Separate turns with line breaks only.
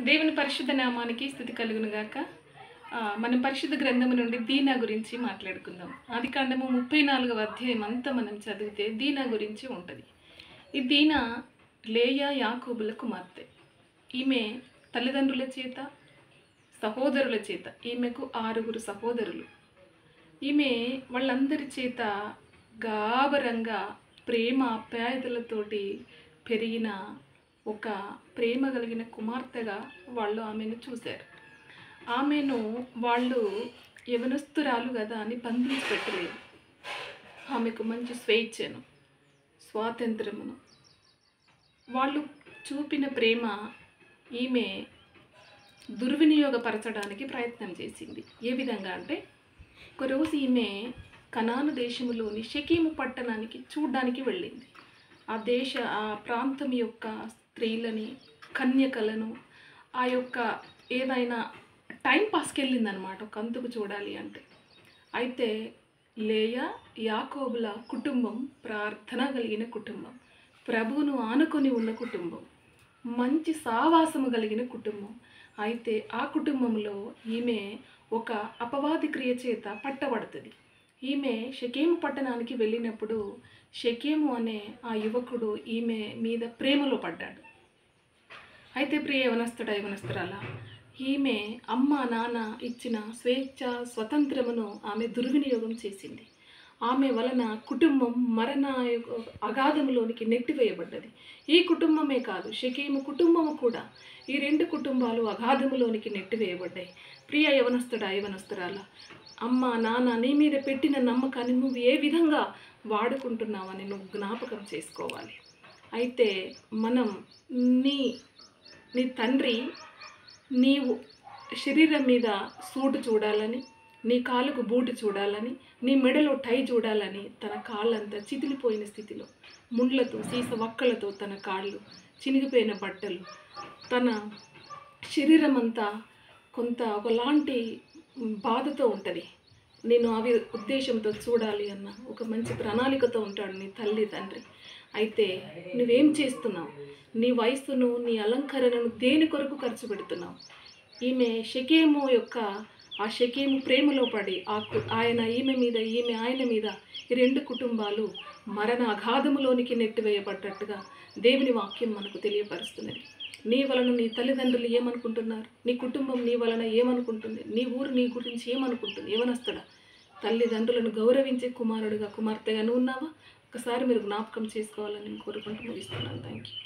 దేవుని పరిశుద్ధ నామానికి స్తుతి కలుగును గాక. మనం పరిశుద్ధ గ్రంథము నుండి దీనా గురించి మాట్లాడుకుందాం. ఆదికాండము 34వ అధ్యాయం అంతా మనం చదివితే దీనా గురించి ఉంటుంది. ఈ దీనా లేయా యాకోబుల కుమార్తె. ఈమె తల్లిదండ్రుల చేత, సహోదరుల చేత, ఈమెకు 6 సహోదరులు. ఈమె వాళ్ళందరి చేత గాబరంగా ప్రేమ ఆప్యాయతలతోటి పెరిగిన ఒక ప్రేమ కలిగిన కుమార్తెగా వాళ్ళు ఆమెను చూశారు. ఆమెను వాళ్ళు యవనస్తురాలు కదా అని బంధించి పెట్టలేదు. ఆమెకు మంచి స్వేచ్ఛను, స్వాతంత్రమును వాళ్ళు చూపిన ప్రేమ ఈమె దుర్వినియోగపరచడానికి ప్రయత్నం చేసింది. ఏ విధంగా అంటే, ఒకరోజు ఈమె కనాను దేశంలోని షెకెము పట్టణానికి చూడ్డానికి వెళ్ళింది. ఆ ప్రాంతం యొక్క స్త్రీలని, కన్యకలను, ఆ యొక్క ఏదైనా టైం పాస్కి వెళ్ళిందనమాట, ఒక అంతుకు చూడాలి అంటే. అయితే లేయా యాకోబుల కుటుంబం ప్రార్థన కలిగిన కుటుంబం, ప్రభువును ఆనుకొని ఉన్న కుటుంబం, మంచి సావాసము కలిగిన కుటుంబం. అయితే ఆ కుటుంబంలో ఈమె ఒక అపవాది క్రియ చేత పట్టబడుతుంది. ఈమె షెకెము పట్టణానికి వెళ్ళినప్పుడు షెకెము అనే ఆ యువకుడు ఈమె మీద ప్రేమలో పడ్డాడు. అయితే ప్రియ యవనస్తురాలా, ఈమె అమ్మ నాన్న ఇచ్చిన స్వేచ్ఛ స్వతంత్రమును ఆమె దుర్వినియోగం చేసింది. ఆమె వలన కుటుంబం మరణ అగాధంలోనికి నెట్టివేయబడ్డది. ఈ కుటుంబమే కాదు, షెకెము కుటుంబము కూడా, ఈ 2 కుటుంబాలు అగాధములోనికి నెట్టివేయబడ్డాయి. ప్రియ యవనస్తురాలా, అమ్మ నాన్న నీ మీద పెట్టిన నమ్మకాన్ని నువ్వు ఏ విధంగా వాడుకుంటున్నావని నువ్వు జ్ఞాపకం చేసుకోవాలి. అయితే మనం నీ తండ్రి నీవు శరీరం మీద సూటు చూడాలని, నీ కాలుకు బూటు చూడాలని, నీ మెడలో టై చూడాలని తన కాళ్ళంతా చితిలిపోయిన స్థితిలో, ముండ్లతో సీస వక్కలతో తన కాళ్ళు, చినిగిపోయిన బట్టలు, తన శరీరం అంతా కొంత ఒకలాంటి బాధతో ఉంటుంది. నేను అవి ఉద్దేశంతో చూడాలి అన్న ఒక మంచి ప్రణాళికతో ఉంటాడు నీ తల్లి తండ్రి. అయితే నువ్వేం చేస్తున్నావు? నీ వయస్సును, నీ అలంకరణను దేని కొరకు ఖర్చు పెడుతున్నావు? ఈమె షెకెము యొక్క ఆ షెకెము ప్రేమలో పడి ఈమె మీద, ఈమె ఆయన మీద, ఈ 2 కుటుంబాలు మరణ అగాధములోనికి నెట్టివేయబడ్డట్టుగా దేవుని వాక్యం మనకు తెలియపరుస్తున్నది. నీ వలన నీ తల్లిదండ్రులు ఏమనుకుంటున్నారు? నీ కుటుంబం నీ వలన ఏమనుకుంటుంది? నీ ఊరు నీ గురించి ఏమనుకుంటుంది? యవనస్తుడా, తల్లిదండ్రులను గౌరవించే కుమారుడుగా, కుమార్తెగా నువ్వు ఉన్నావా? ఒకసారి మీరు జ్ఞాపకం చేసుకోవాలని నేను కోరుకుంటూ ముగిస్తున్నాను. Thank you.